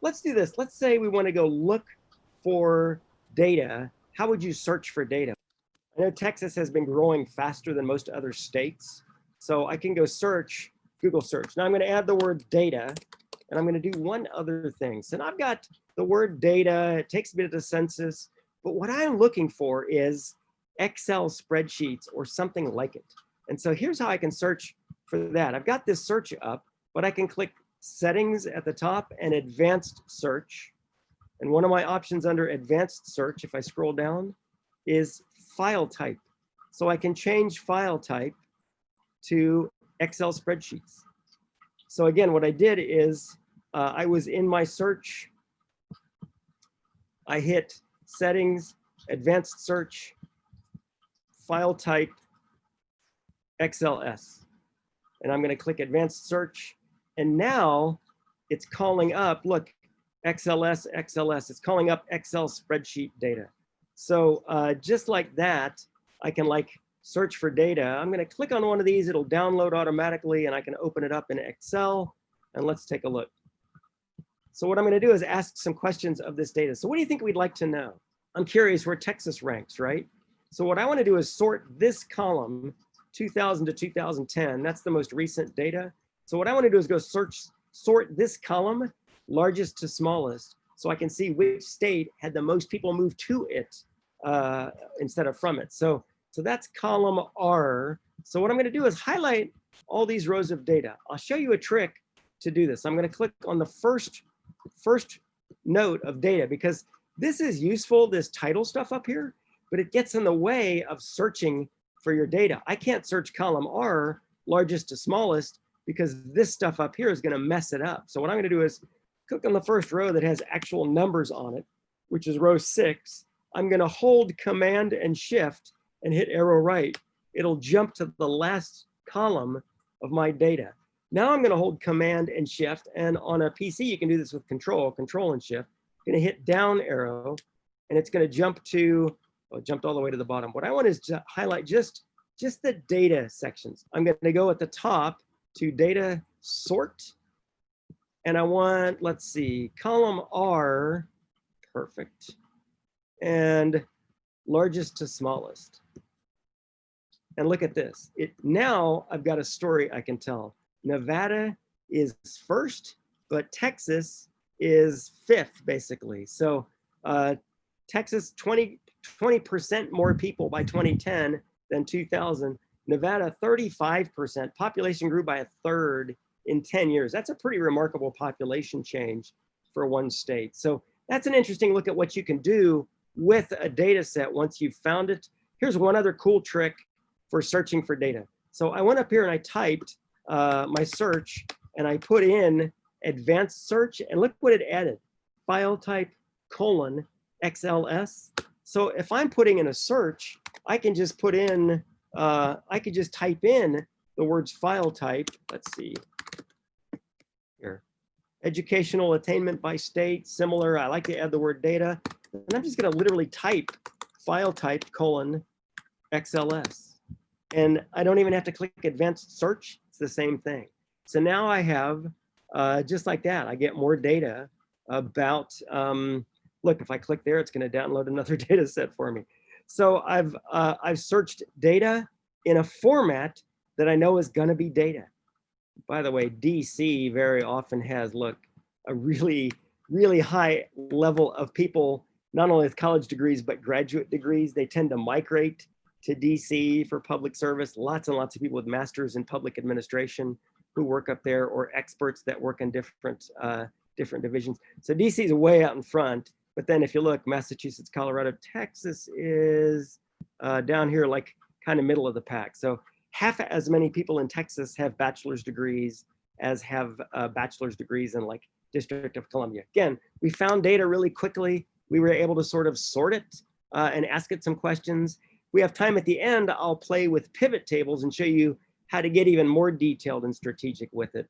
let's do this. Let's say we want to go look for data. How would you search for data? I know Texas has been growing faster than most other states. So I can go search, Google search. Now I'm going to add the word data, and I'm going to do one other thing. So now I've got the word data. It takes me to the census. But what I'm looking for is Excel spreadsheets or something like it. And so here's how I can search for that. I've got this search up, but I can click settings at the top and advanced search. And one of my options under advanced search, if I scroll down, is file type. So I can change file type to Excel spreadsheets. So again, what I did is I was in my search. I hit settings, advanced search, file type, XLS. And I'm going to click advanced search. And now it's calling up, look, XLS, XLS. It's calling up Excel spreadsheet data. So just like that, I can like search for data. I'm going to click on one of these. It'll download automatically, and I can open it up in Excel. And let's take a look. So what I'm going to do is ask some questions of this data. So what do you think we'd like to know? I'm curious where Texas ranks, right? So what I want to do is sort this column, 2000 to 2010. That's the most recent data. So what I want to do is go sort this column, largest to smallest, so I can see which state had the most people move to it instead of from it. So that's column R. So what I'm going to do is highlight all these rows of data. I'll show you a trick to do this. I'm going to click on the first note of data, because this is useful, this title stuff up here, but it gets in the way of searching for your data. I can't search column R, largest to smallest, because this stuff up here is going to mess it up. So what I'm going to do is click on the first row that has actual numbers on it, which is row 6. I'm going to hold Command and Shift and hit arrow right. It'll jump to the last column of my data. Now I'm going to hold Command and Shift, and on a PC you can do this with Control and Shift. I'm going to hit down arrow, and it's going to jump to, oh, it jumped all the way to the bottom. What I want is to highlight just the data sections. I'm going to go at the top to data sort, and I want, let's see, column R, perfect, and largest to smallest. And look at this. Now I've got a story I can tell. Nevada is first, but Texas is 5th, basically. So Texas, 20% more people by 2010 than 2000. Nevada, 35%. Population grew by 1/3 in 10 years. That's a pretty remarkable population change for one state. So that's an interesting look at what you can do with a data set once you've found it. Here's one other cool trick for searching for data. So I went up here and I typed my search, and I put in advanced search, and look what it added, file type colon XLS. So if I'm putting in a search, I can just put in, I could just type in the words file type. Let's see here, educational attainment by state, similar. I like to add the word data, and I'm just going to literally type file type colon XLS. And I don't even have to click advanced search. It's the same thing. So now I have, just like that, I get more data about, look, if I click there, it's going to download another data set for me. So I've searched data in a format that I know is going to be data. By the way, DC very often has, look, a really, really high level of people, not only with college degrees, but graduate degrees. They tend to migrate to DC for public service. Lots and lots of people with masters in public administration who work up there, or experts that work in different divisions. So DC is way out in front. But then if you look, Massachusetts, Colorado, Texas is down here, like kind of middle of the pack. So half as many people in Texas have bachelor's degrees as have bachelor's degrees in like District of Columbia. Again, we found data really quickly. We were able to sort of sort it and ask it some questions. We have time at the end, I'll play with pivot tables and show you how to get even more detailed and strategic with it.